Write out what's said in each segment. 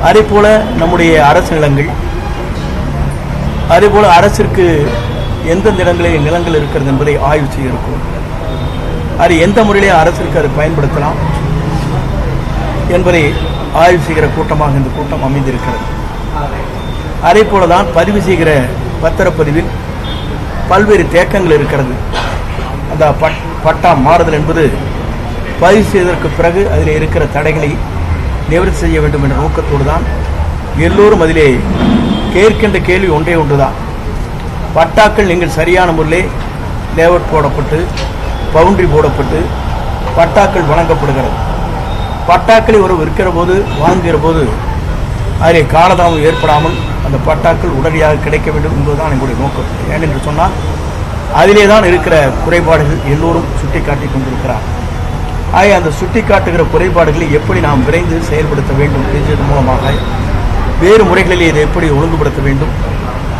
அதே போல நம்முடைய அரசு நிலங்கள், அதே போல அரசிற்கு எந்தெந்த இடங்களில் நிலங்கள் இருக்கிறது என்பதை ஆய்வு செய்ய இருக்கும். அது எந்த முறையிலே அரசிற்கு அதை பயன்படுத்தலாம் என்பதை ஆய்வு செய்கிற கூட்டமாக இந்த கூட்டம் அமைந்திருக்கிறது. அதே போலதான் பதிவு செய்கிற பத்திரப்பதிவில் பல்வேறு தேக்கங்கள் இருக்கிறது. அந்த பட்டா மாறுதல் என்பது பதிவு செய்ததற்கு பிறகு அதில் இருக்கிற தடைகளை நிவர்த்தி செய்ய வேண்டும் என்ற நோக்கத்தோடு தான் எல்லோரும் அதிலே கேட்கின்ற கேள்வி ஒன்றே ஒன்றுதான். பட்டாக்கள் நீங்கள் சரியான முறையில் லேஅவுட் போடப்பட்டு பவுண்டரி போடப்பட்டு பட்டாக்கள் வழங்கப்படுகிறது. பட்டாக்களை ஒரு விற்கிற போது வாங்குகிற போது அதிலே காலதாமம் ஏற்படாமல் அந்த பட்டாக்கள் உடனடியாக கிடைக்க வேண்டும் என்பதுதான் எங்களுடைய நோக்கம். ஏனென்று சொன்னால் அதிலே தான் இருக்கிற குறைபாடுகள் எல்லோரும் சுட்டி காட்டி கொண்டிருக்கிறார். ஆக அந்த சுட்டி காட்டுகிற குறைபாடுகளை எப்படி நாம் விரைந்து செயல்படுத்த வேண்டும் என்பதன் மூலமாக வேறு முறைகளிலே இதை எப்படி ஒழுங்குபடுத்த வேண்டும்,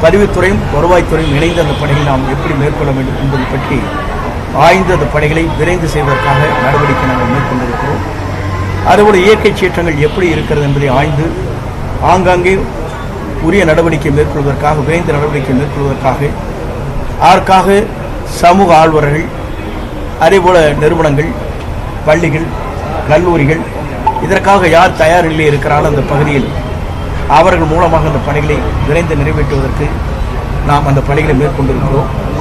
பதிவுத்துறையும் வருவாய்த்துறையும் இணைந்து அந்த பணிகளை நாம் எப்படி மேற்கொள்ள வேண்டும் என்பதை பற்றி ஆய்ந்து அந்த பணிகளை விரைந்து செய்வதற்காக நடவடிக்கை நாங்கள் மேற்கொண்டிருக்கிறோம். அதுபோல இயற்கை சீற்றங்கள் எப்படி இருக்கிறது என்பதை ஆய்ந்து ஆங்காங்கே உரிய நடவடிக்கை மேற்கொள்வதற்காக, விரைந்த நடவடிக்கை மேற்கொள்வதற்காக அதற்காக சமூக ஆர்வலர்கள், அதேபோல நிறுவனங்கள், பள்ளிகள், கல்லூரிகள் இதற்காக யார் தயார் நிலையில் இருக்கிறார்கள் அந்த பகுதியில் அவர்கள் மூலமாக அந்த பணிகளை விரைந்து நிறைவேற்றுவதற்கு நாம் அந்த பணிகளை மேற்கொண்டிருக்கிறோம்.